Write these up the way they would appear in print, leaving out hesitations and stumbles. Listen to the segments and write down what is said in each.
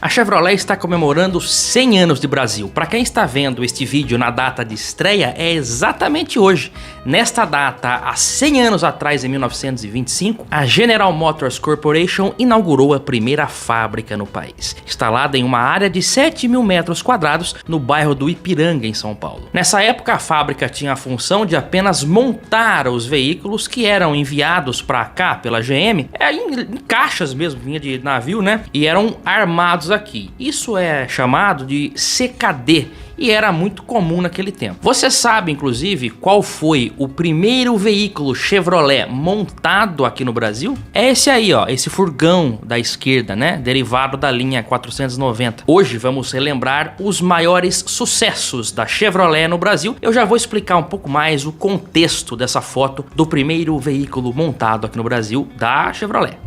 A Chevrolet está comemorando 100 anos de Brasil. Para quem está vendo este vídeo na data de estreia, é exatamente hoje. Nesta data, há 100 anos atrás, em 1925, a General Motors Corporation inaugurou a primeira fábrica no país, instalada em uma área de 7.000 metros quadrados no bairro do Ipiranga, em São Paulo. Nessa época, a fábrica tinha a função de apenas montar os veículos que eram enviados para cá pela GM, em caixas mesmo, vinha de navio, né? E eram armados aqui. Isso é chamado de CKD e era muito comum naquele tempo. Você sabe, inclusive, qual foi o primeiro veículo Chevrolet montado aqui no Brasil? É esse aí, ó, esse furgão da esquerda, né? Derivado da linha 490. Hoje vamos relembrar os maiores sucessos da Chevrolet no Brasil. Eu já vou explicar um pouco mais o contexto dessa foto do primeiro veículo montado aqui no Brasil da Chevrolet.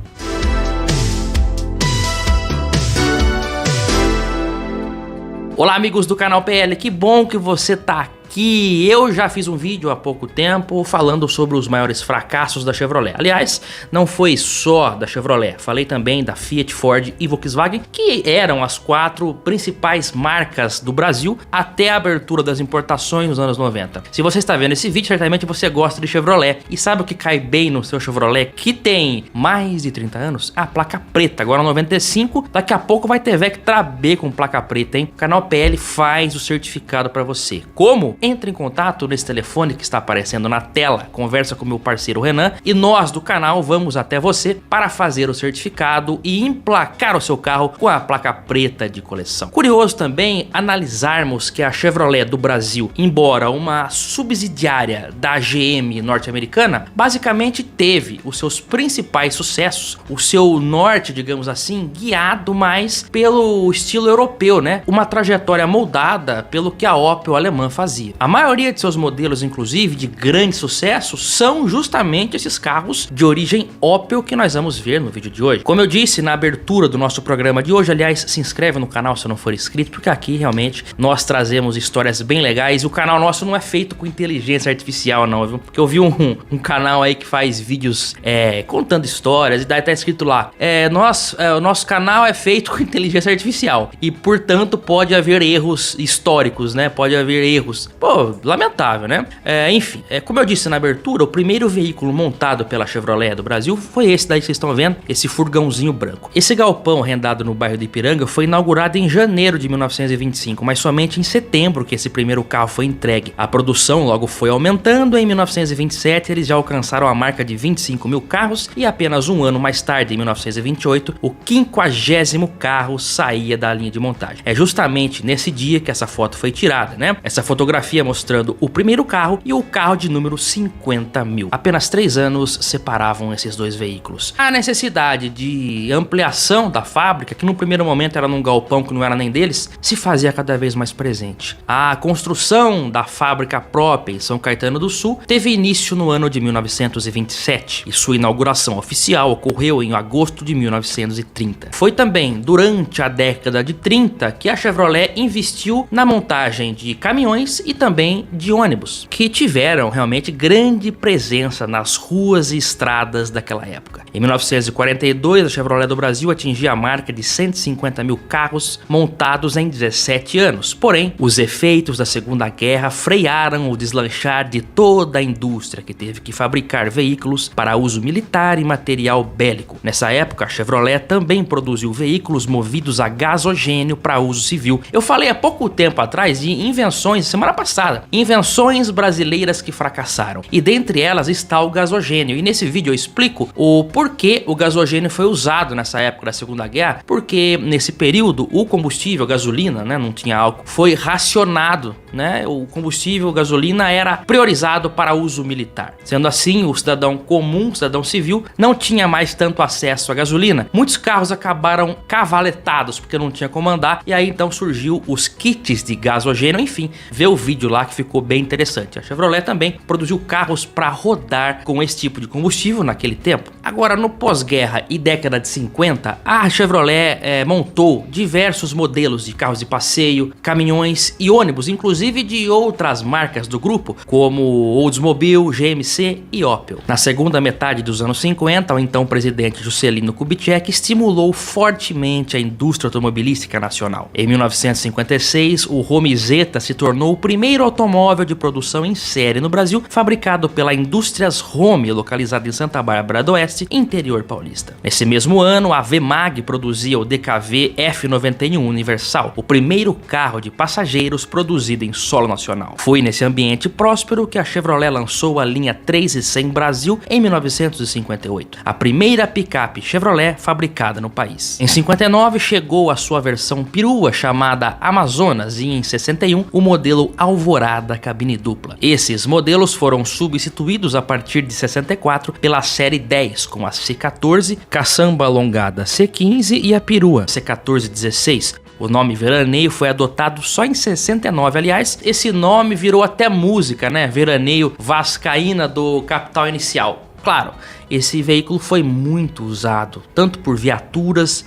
Olá, amigos do canal PL, que bom que você tá aqui. Eu já fiz um vídeo há pouco tempo falando sobre os maiores fracassos da Chevrolet. Aliás, não foi só da Chevrolet, falei também da Fiat, Ford e Volkswagen, que eram as 4 principais marcas do Brasil até a abertura das importações nos anos 90. Se você está vendo esse vídeo, certamente você gosta de Chevrolet. E sabe o que cai bem no seu Chevrolet, que tem mais de 30 anos? A placa preta, agora 95, daqui a pouco vai ter Vectra B com placa preta, hein? O canal PL faz o certificado para você. Como? Entre em contato nesse telefone que está aparecendo na tela, conversa com meu parceiro Renan e nós do canal vamos até você para fazer o certificado e emplacar o seu carro com a placa preta de coleção. Curioso também analisarmos que a Chevrolet do Brasil, embora uma subsidiária da GM norte-americana, basicamente teve os seus principais sucessos, o seu norte, digamos assim, guiado mais pelo estilo europeu, né? Uma trajetória moldada pelo que a Opel alemã fazia. A maioria de seus modelos, inclusive, de grande sucesso, são justamente esses carros de origem Opel que nós vamos ver no vídeo de hoje. Como eu disse na abertura do nosso programa de hoje, aliás, se inscreve no canal se não for inscrito, porque aqui realmente nós trazemos histórias bem legais e o canal nosso não é feito com inteligência artificial não, viu? Porque eu vi um canal aí que faz vídeos contando histórias e daí tá escrito lá, o nosso canal é feito com inteligência artificial e, portanto, pode haver erros históricos, né? Pode haver erros. Pô, lamentável, né? Enfim, como eu disse na abertura, o primeiro veículo montado pela Chevrolet do Brasil foi esse daí que vocês estão vendo, esse furgãozinho branco. Esse galpão arrendado no bairro do Ipiranga foi inaugurado em janeiro de 1925, mas somente em setembro que esse primeiro carro foi entregue. A produção logo foi aumentando, em 1927 eles já alcançaram a marca de 25 mil carros e apenas um ano mais tarde, em 1928, o 50º carro saía da linha de montagem. É justamente nesse dia que essa foto foi tirada, né? Essa fotografia mostrando o primeiro carro e o carro de número 50 mil. Apenas 3 anos separavam esses dois veículos. A necessidade de ampliação da fábrica, que no primeiro momento era num galpão que não era nem deles, se fazia cada vez mais presente. A construção da fábrica própria em São Caetano do Sul teve início no ano de 1927 e sua inauguração oficial ocorreu em agosto de 1930. Foi também durante a década de 30 que a Chevrolet investiu na montagem de caminhões e também de ônibus, que tiveram realmente grande presença nas ruas e estradas daquela época. Em 1942, a Chevrolet do Brasil atingia a marca de 150 mil carros montados em 17 anos. Porém, os efeitos da Segunda Guerra frearam o deslanchar de toda a indústria, que teve que fabricar veículos para uso militar e material bélico. Nessa época, a Chevrolet também produziu veículos movidos a gasogênio para uso civil. Eu falei há pouco tempo atrás de invenções, semana passada, invenções brasileiras que fracassaram, e dentre elas está o gasogênio, e nesse vídeo eu explico o porquê o gasogênio foi usado nessa época da Segunda Guerra, porque nesse período o combustível, a gasolina, né, não tinha álcool, foi racionado, né, o combustível, a gasolina era priorizado para uso militar. Sendo assim, o cidadão comum, o cidadão civil, não tinha mais tanto acesso à gasolina. Muitos carros acabaram cavaletados porque não tinha como andar, e aí então surgiu os kits de gasogênio. Enfim, vê o vídeo vídeo lá que ficou bem interessante. A Chevrolet também produziu carros para rodar com esse tipo de combustível naquele tempo. Agora, no pós-guerra e década de 50, a Chevrolet montou diversos modelos de carros de passeio, caminhões e ônibus, inclusive de outras marcas do grupo, como Oldsmobile, GMC e Opel. Na segunda metade dos anos 50, o então presidente Juscelino Kubitschek estimulou fortemente a indústria automobilística nacional. Em 1956, o Romizeta se tornou o primeiro automóvel de produção em série no Brasil, fabricado pela Indústrias Rome, localizada em Santa Bárbara do Oeste, interior paulista. Nesse mesmo ano, a Vemag produzia o DKV F91 Universal, o primeiro carro de passageiros produzido em solo nacional. Foi nesse ambiente próspero que a Chevrolet lançou a linha 300 Brasil em 1958, a primeira picape Chevrolet fabricada no país. Em 59 chegou a sua versão perua chamada Amazonas e em 61 o modelo Alvorada cabine dupla. Esses modelos foram substituídos a partir de 64 pela série 10 com a C14, caçamba alongada C15 e a perua C14-16. O nome Veraneio foi adotado só em 69, aliás, esse nome virou até música, né? Veraneio Vascaína do Capital Inicial. Claro, esse veículo foi muito usado, tanto por viaturas,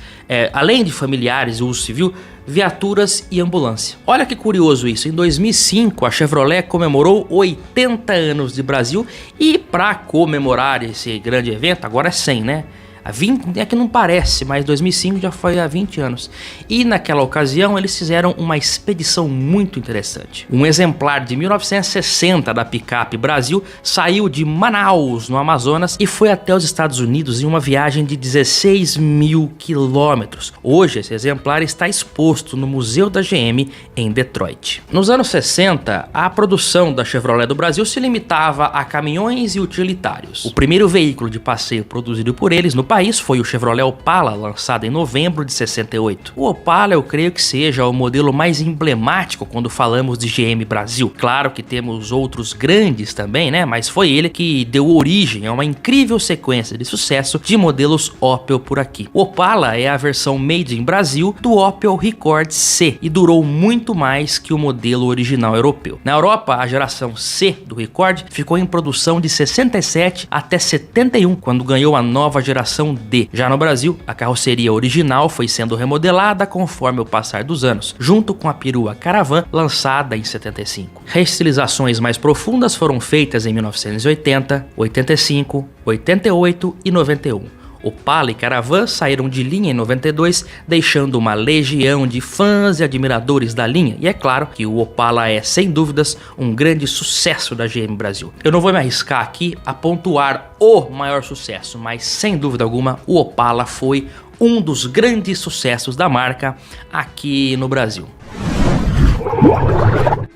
além de familiares e uso civil, viaturas e ambulância. Olha que curioso isso, em 2005 a Chevrolet comemorou 80 anos de Brasil e para comemorar esse grande evento, agora é 100, né? Há 20, é que não parece, mas 2005 já foi há 20 anos. E naquela ocasião eles fizeram uma expedição muito interessante. Um exemplar de 1960 da picape Brasil saiu de Manaus, no Amazonas, e foi até os Estados Unidos em uma viagem de 16 mil quilômetros. Hoje esse exemplar está exposto no Museu da GM em Detroit. Nos anos 60, a produção da Chevrolet do Brasil se limitava a caminhões e utilitários. O primeiro veículo de passeio produzido por eles no país foi o Chevrolet Opala, lançado em novembro de 68. O Opala eu creio que seja o modelo mais emblemático quando falamos de GM Brasil. Claro que temos outros grandes também, né? Mas foi ele que deu origem a uma incrível sequência de sucesso de modelos Opel por aqui. O Opala é a versão made in Brasil do Opel Rekord C e durou muito mais que o modelo original europeu. Na Europa, a geração C do Rekord ficou em produção de 67 até 71, quando ganhou a nova geração D. Já no Brasil, a carroceria original foi sendo remodelada conforme o passar dos anos, junto com a perua Caravan, lançada em 75. Reestilizações mais profundas foram feitas em 1980, 85, 88 e 91. Opala e Caravan saíram de linha em 92, deixando uma legião de fãs e admiradores da linha. E é claro que o Opala é, sem dúvidas, um grande sucesso da GM Brasil. Eu não vou me arriscar aqui a pontuar o maior sucesso, mas sem dúvida alguma o Opala foi um dos grandes sucessos da marca aqui no Brasil.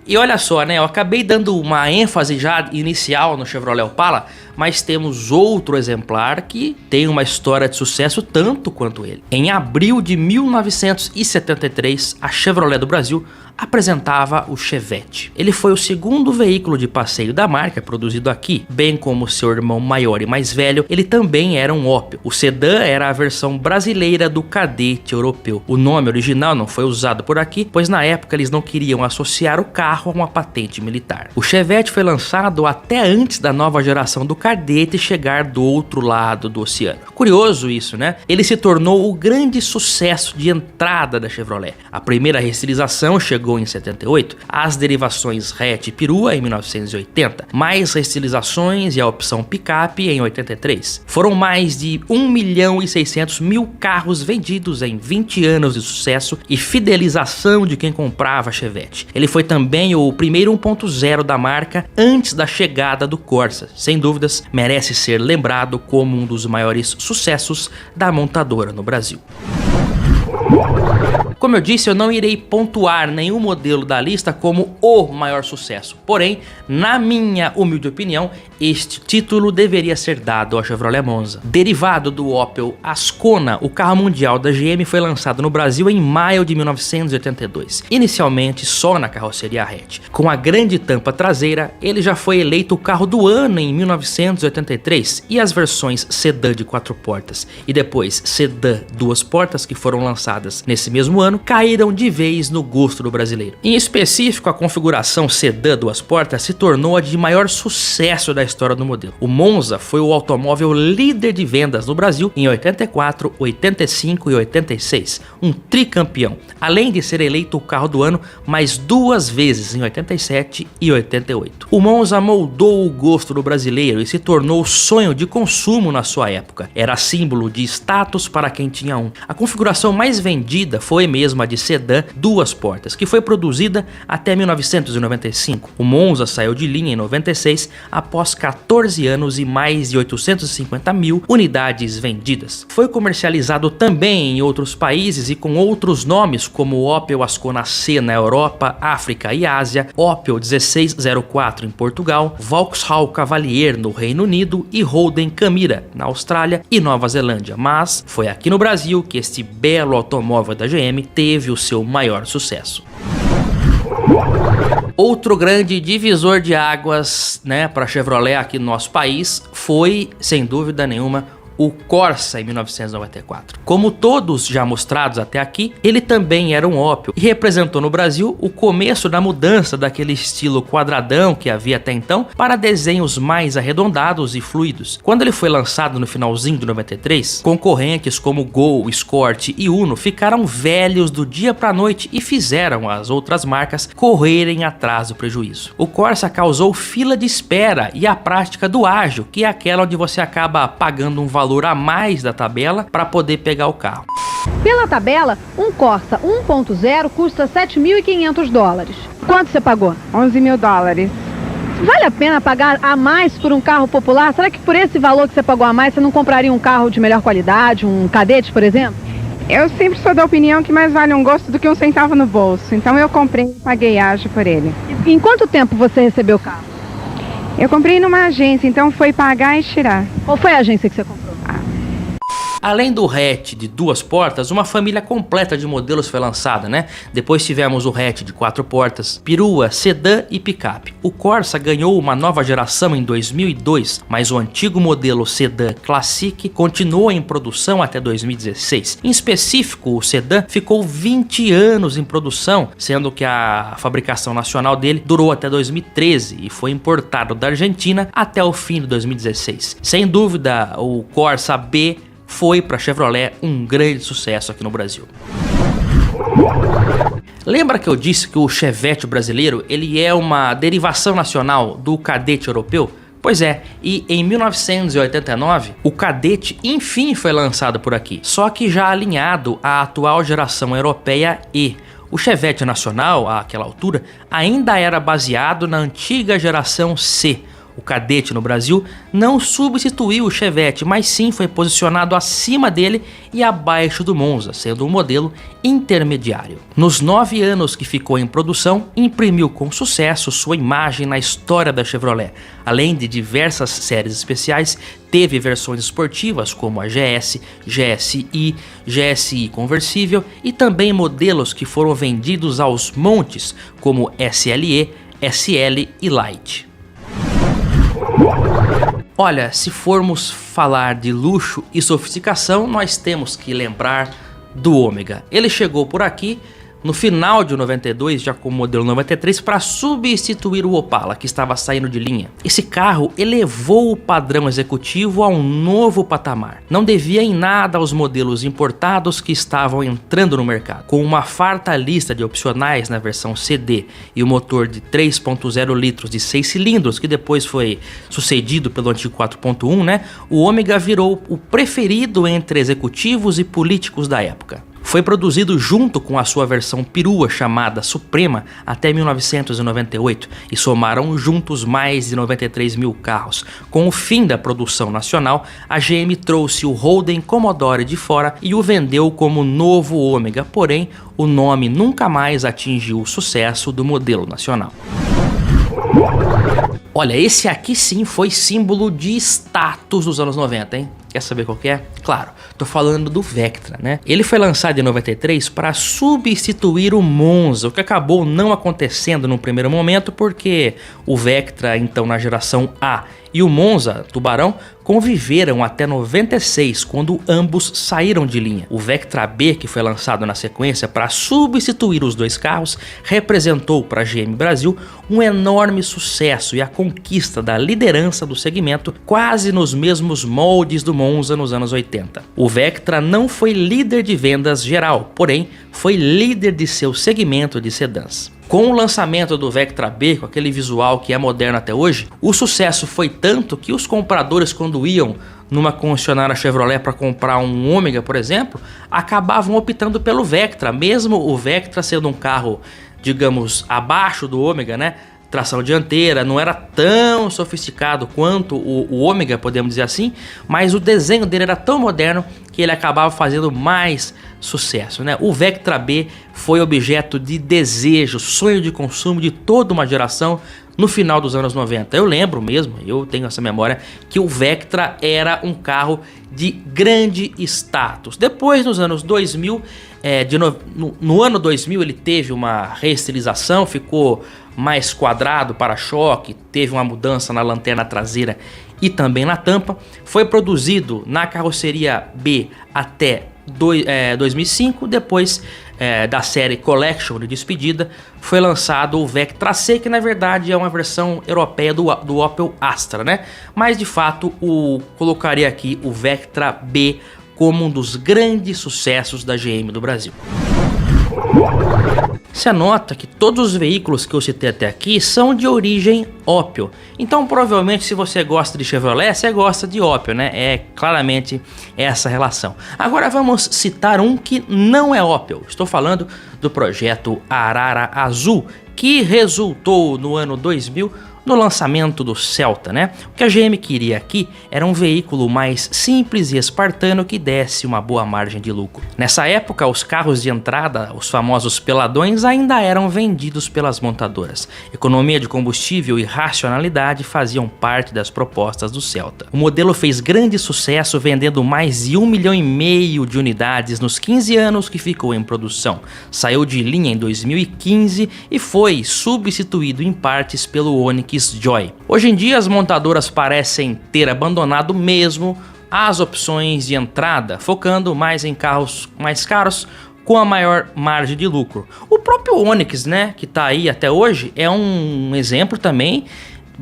E olha só, né? Eu acabei dando uma ênfase já inicial no Chevrolet Opala, mas temos outro exemplar que tem uma história de sucesso tanto quanto ele. Em abril de 1973, a Chevrolet do Brasil apresentava o Chevette. Ele foi o segundo veículo de passeio da marca produzido aqui, bem como seu irmão maior e mais velho, ele também era um Opel. O sedã era a versão brasileira do Cadete europeu. O nome original não foi usado por aqui, pois na época eles não queriam associar o carro a uma patente militar. O Chevette foi lançado até antes da nova geração do Cadete chegar do outro lado do oceano. Curioso isso, né? Ele se tornou o grande sucesso de entrada da Chevrolet. A primeira reestilização chegou em 78, as derivações hatch e perua em 1980, mais reestilizações e a opção picape em 83. Foram mais de 1.600.000 carros vendidos em 20 anos de sucesso e fidelização de quem comprava Chevette. Ele foi também o primeiro 1.0 da marca antes da chegada do Corsa. Sem dúvidas, merece ser lembrado como um dos maiores sucessos da montadora no Brasil. Como eu disse, eu não irei pontuar nenhum modelo da lista como o maior sucesso. Porém, na minha humilde opinião, este título deveria ser dado ao Chevrolet Monza. Derivado do Opel Ascona, o carro mundial da GM foi lançado no Brasil em maio de 1982. Inicialmente só na carroceria hatch. Com a grande tampa traseira, ele já foi eleito o carro do ano em 1983 e as versões sedã de 4 portas e depois sedã 2 portas que foram lançadas nesse mesmo ano ano caíram de vez no gosto do brasileiro. Em específico, a configuração sedã duas portas se tornou a de maior sucesso da história do modelo. O Monza foi o automóvel líder de vendas no Brasil em 84, 85 e 86, um tricampeão, além de ser eleito o carro do ano mais 2 vezes em 87 e 88. O Monza moldou o gosto do brasileiro e se tornou sonho de consumo na sua época. Era símbolo de status para quem tinha um. A configuração mais vendida foi mesmo a de sedã duas portas, que foi produzida até 1995. O Monza saiu de linha em 96 após 14 anos e mais de 850 mil unidades vendidas. Foi comercializado também em outros países e com outros nomes como o Opel Ascona C na Europa, África e Ásia, Opel 1604 em Portugal, Vauxhall Cavalier no Reino Unido e Holden Camira na Austrália e Nova Zelândia, mas foi aqui no Brasil que este belo automóvel da GM teve o seu maior sucesso. Outro grande divisor de águas, para a Chevrolet aqui no nosso país foi, sem dúvida nenhuma, o Corsa em 1994. Como todos já mostrados até aqui, ele também era um Opel e representou no Brasil o começo da mudança daquele estilo quadradão que havia até então para desenhos mais arredondados e fluidos. Quando ele foi lançado no finalzinho de 93, concorrentes como Gol, Escort e Uno ficaram velhos do dia para a noite e fizeram as outras marcas correrem atrás do prejuízo. O Corsa causou fila de espera e a prática do ágio, que é aquela onde você acaba pagando um valor a mais da tabela para poder pegar o carro. Pela tabela, um Corsa 1.0 custa $7.500. Quanto você pagou? $11 mil. Vale a pena pagar a mais por um carro popular? Será que por esse valor que você pagou a mais, você não compraria um carro de melhor qualidade, um Cadete, por exemplo? Eu sempre sou da opinião que mais vale um gosto do que um centavo no bolso. Então eu comprei e paguei ágio por ele. E em quanto tempo você recebeu o carro? Eu comprei numa agência, então foi pagar e tirar. Qual foi a agência que você comprou? Além do hatch de duas portas, uma família completa de modelos foi lançada, Depois tivemos o hatch de 4 portas, perua, sedã e picape. O Corsa ganhou uma nova geração em 2002, mas o antigo modelo sedã Classic continuou em produção até 2016. Em específico, o sedã ficou 20 anos em produção, sendo que a fabricação nacional dele durou até 2013 e foi importado da Argentina até o fim de 2016. Sem dúvida, o Corsa B foi para a Chevrolet um grande sucesso aqui no Brasil. Lembra que eu disse que o Chevette brasileiro ele é uma derivação nacional do Cadete europeu? Pois é, e em 1989 o Cadete enfim foi lançado por aqui, só que já alinhado à atual geração europeia E. O Chevette nacional, àquela altura, ainda era baseado na antiga geração C. O Cadete no Brasil não substituiu o Chevette, mas sim foi posicionado acima dele e abaixo do Monza, sendo um modelo intermediário. Nos 9 anos que ficou em produção, imprimiu com sucesso sua imagem na história da Chevrolet. Além de diversas séries especiais, teve versões esportivas como a GS, GSI, GSI conversível e também modelos que foram vendidos aos montes como SLE, SL e Light. Olha, se formos falar de luxo e sofisticação, nós temos que lembrar do Ômega. Ele chegou por aqui no final de 92, já com o modelo 93, para substituir o Opala, que estava saindo de linha. Esse carro elevou o padrão executivo a um novo patamar. Não devia em nada aos modelos importados que estavam entrando no mercado. Com uma farta lista de opcionais na versão CD e o motor de 3.0 litros de 6 cilindros, que depois foi sucedido pelo antigo 4.1, o Ômega virou o preferido entre executivos e políticos da época. Foi produzido junto com a sua versão perua chamada Suprema até 1998 e somaram juntos mais de 93 mil carros. Com o fim da produção nacional, a GM trouxe o Holden Commodore de fora e o vendeu como novo Ômega, porém o nome nunca mais atingiu o sucesso do modelo nacional. Olha, esse aqui sim foi símbolo de status dos anos 90, hein? Quer saber qual que é? Claro, tô falando do Vectra, né? Ele foi lançado em 93 para substituir o Monza, o que acabou não acontecendo no primeiro momento porque o Vectra, então na geração A, e o Monza, Tubarão, conviveram até 96, quando ambos saíram de linha. O Vectra B, que foi lançado na sequência para substituir os dois carros, representou para a GM Brasil um enorme sucesso e a conquista da liderança do segmento, quase nos mesmos moldes do Monza nos anos 80. O Vectra não foi líder de vendas geral, porém foi líder de seu segmento de sedãs. Com o lançamento do Vectra B, com aquele visual que é moderno até hoje, o sucesso foi tanto que os compradores, quando iam numa concessionária Chevrolet para comprar um Ômega, por exemplo, acabavam optando pelo Vectra, mesmo o Vectra sendo um carro, digamos, abaixo do Ômega, né? Tração dianteira, não era tão sofisticado quanto o Ômega, podemos dizer assim, mas o desenho dele era tão moderno que ele acabava fazendo mais sucesso, né? O Vectra B foi objeto de desejo, sonho de consumo de toda uma geração no final dos anos 90. Eu lembro mesmo, eu tenho essa memória, que o Vectra era um carro de grande status. Depois, nos anos 2000, no ano 2000 ele teve uma reestilização, ficou mais quadrado, para-choque, teve uma mudança na lanterna traseira e também na tampa. Foi produzido na carroceria B até 2005, depois da série Collection de despedida, foi lançado o Vectra C, que na verdade é uma versão europeia do Opel Astra, né? Mas de fato colocaria aqui o Vectra B como um dos grandes sucessos da GM do Brasil. Você nota que todos os veículos que eu citei até aqui são de origem Opel. Então provavelmente, se você gosta de Chevrolet, você gosta de Opel, né? É claramente essa relação. Agora vamos citar um que não é Opel. Estou falando do projeto Arara Azul, que resultou no ano 2000 no lançamento do Celta, né? O que a GM queria aqui era um veículo mais simples e espartano que desse uma boa margem de lucro. Nessa época, os carros de entrada, os famosos peladões, ainda eram vendidos pelas montadoras. Economia de combustível e racionalidade faziam parte das propostas do Celta. O modelo fez grande sucesso, vendendo mais de 1,5 milhão de unidades nos 15 anos que ficou em produção. Saiu de linha em 2015 e foi substituído em partes pelo Onix Joy. Hoje em dia as montadoras parecem ter abandonado mesmo as opções de entrada, focando mais em carros mais caros com a maior margem de lucro. O próprio Onix, né, que está aí até hoje, é um exemplo também,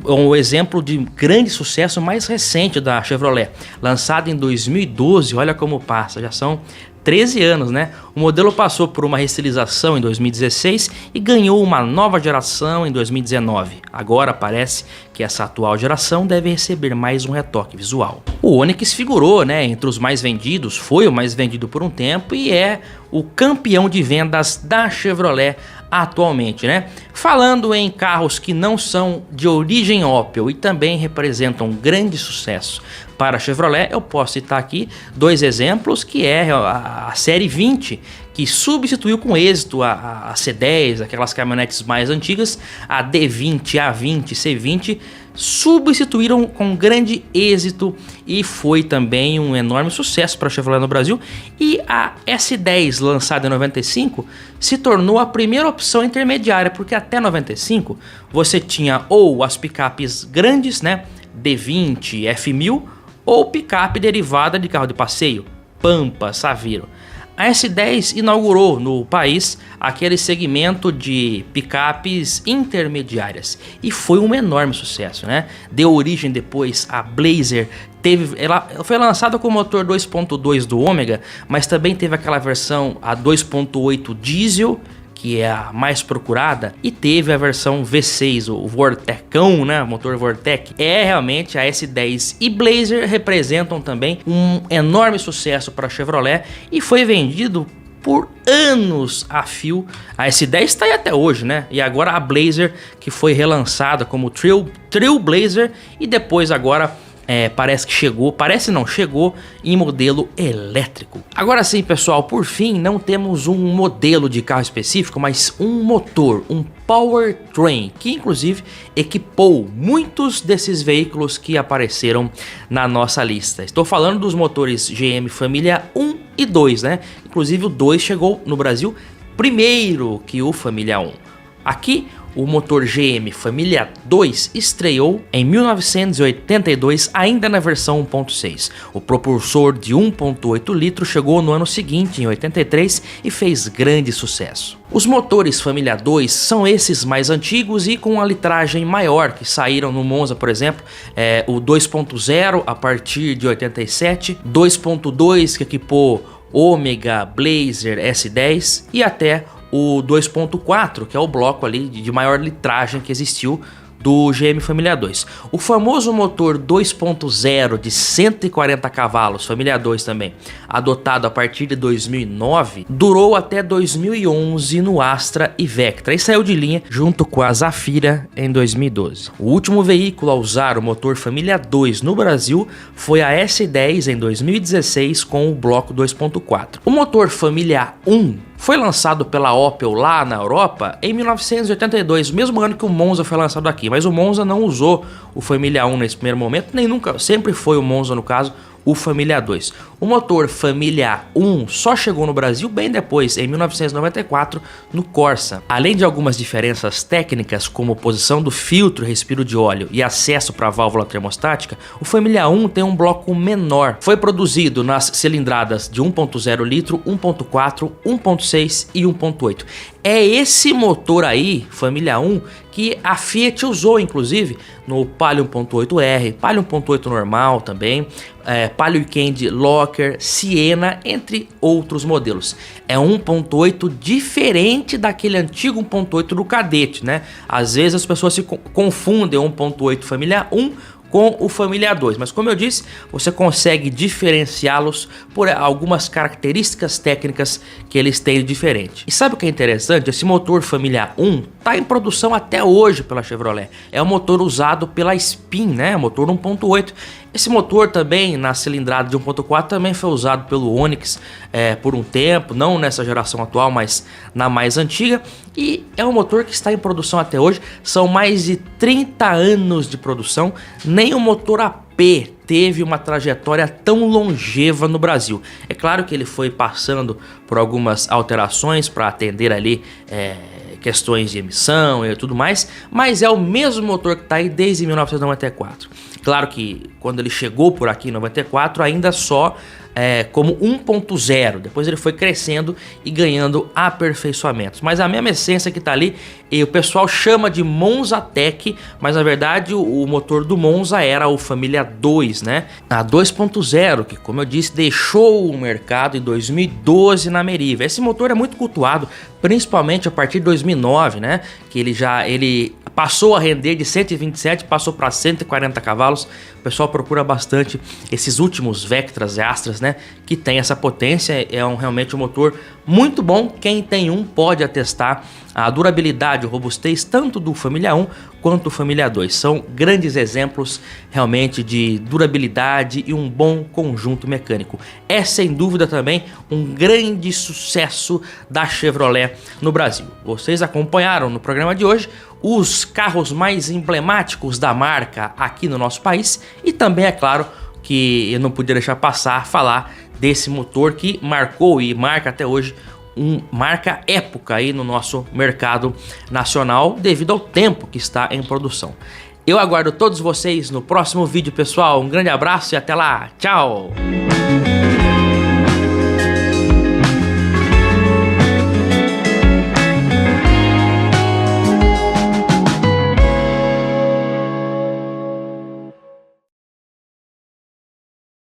um exemplo de grande sucesso mais recente da Chevrolet, lançado em 2012, olha como passa, já são 13 anos, né? O modelo passou por uma reestilização em 2016 e ganhou uma nova geração em 2019. Agora parece que essa atual geração deve receber mais um retoque visual. O Onix figurou, né, entre os mais vendidos, foi o mais vendido por um tempo e é o campeão de vendas da Chevrolet atualmente, né? Falando em carros que não são de origem Opel e também representam um grande sucesso para a Chevrolet, eu posso citar aqui dois exemplos, que é a série 20, que substituiu com êxito a C10, aquelas caminhonetes mais antigas, a D20, A20, C20, substituíram com grande êxito e foi também um enorme sucesso para a Chevrolet no Brasil. E a S10, lançada em 95, se tornou a primeira opção intermediária, porque até 95 você tinha ou as picapes grandes, né, D20, F1000, ou picape derivada de carro de passeio, Pampa, Saveiro. A S10 inaugurou no país aquele segmento de picapes intermediárias e foi um enorme sucesso, né? Deu origem depois a Blazer, ela foi lançada com o motor 2.2 do Ômega, mas também teve aquela versão a 2.8 diesel, que é a mais procurada, e teve a versão V6, o Vortecão, né, motor Vortec. Realmente a S10 e Blazer representam também um enorme sucesso para a Chevrolet e foi vendido por anos a fio. A S10 está aí até hoje, né? E agora a Blazer, que foi relançada como Trailblazer e depois agora parece que chegou, parece não, chegou em modelo elétrico. Agora sim, pessoal, por fim, não temos um modelo de carro específico, mas um motor, um powertrain, que inclusive equipou muitos desses veículos que apareceram na nossa lista. Estou falando dos motores GM Família 1 e 2, né? Inclusive o 2 chegou no Brasil primeiro que o Família 1. Aqui, o motor GM Família 2 estreou em 1982, ainda na versão 1.6. O propulsor de 1.8 litros chegou no ano seguinte, em 83, e fez grande sucesso. Os motores Família 2 são esses mais antigos e com a litragem maior, que saíram no Monza, por exemplo, o 2.0 a partir de 87, 2.2 que equipou Ômega, Blazer, S10 e até o 2.4, que é o bloco ali de maior litragem que existiu do GM Família 2. O famoso motor 2.0 de 140 cavalos, Família 2 também, adotado a partir de 2009, durou até 2011 no Astra e Vectra e saiu de linha junto com a Zafira em 2012. O último veículo a usar o motor Família 2 no Brasil foi a S10 em 2016 com o bloco 2.4. O motor Família 1 foi lançado pela Opel lá na Europa em 1982, mesmo ano que o Monza foi lançado aqui, mas o Monza não usou o Família 1 nesse primeiro momento, nem nunca, sempre foi o Monza no caso, o Família 2. O motor Família 1 só chegou no Brasil bem depois, em 1994, no Corsa. Além de algumas diferenças técnicas, como posição do filtro, respiro de óleo e acesso para a válvula termostática, o Família 1 tem um bloco menor. Foi produzido nas cilindradas de 1.0 litro, 1.4, 1.6 e 1.8. É esse motor aí, Família 1, que a Fiat usou inclusive no Palio 1.8R, Palio 1.8 normal também, Palio Weekend Locker, Siena, entre outros modelos. É um 1.8 diferente daquele antigo 1.8 do Cadete, né? Às vezes as pessoas se confundem o 1.8 Família 1 com o Família 2, mas como eu disse, você consegue diferenciá-los por algumas características técnicas que eles têm de diferente. E sabe o que é interessante? Esse motor Família 1 está em produção até hoje pela Chevrolet. É um motor usado pela Spin, né? Motor 1.8. Esse motor também, na cilindrada de 1.4, também foi usado pelo Onix por um tempo, não nessa geração atual, mas na mais antiga. E é um motor que está em produção até hoje, são mais de 30 anos de produção, nem o motor AP teve uma trajetória tão longeva no Brasil. É claro que ele foi passando por algumas alterações para atender ali questões de emissão e tudo mais, mas é o mesmo motor que está aí desde 1994. Claro que quando ele chegou por aqui em 94, ainda só como 1.0, depois ele foi crescendo e ganhando aperfeiçoamentos, mas a mesma essência que está ali, e o pessoal chama de Monza Tech, mas na verdade o motor do Monza era o Família 2, né? A 2.0, que como eu disse, deixou o mercado em 2012 na Meriva. Esse motor é muito cultuado, principalmente a partir de 2009, né? Que ele passou a render de 127, passou para 140 cavalos. O pessoal procura bastante esses últimos Vectras e Astras, né? Que tem essa potência, realmente um motor muito bom. Quem tem um pode atestar a durabilidade, a robustez tanto do Família 1 quanto do Família 2. São grandes exemplos realmente de durabilidade e um bom conjunto mecânico. É sem dúvida também um grande sucesso da Chevrolet no Brasil. Vocês acompanharam no programa de hoje os carros mais emblemáticos da marca aqui no nosso país e também, é claro, que eu não podia deixar passar falar desse motor que marcou e marca até hoje, marca época aí no nosso mercado nacional devido ao tempo que está em produção. Eu aguardo todos vocês no próximo vídeo, pessoal. Um grande abraço e até lá. Tchau!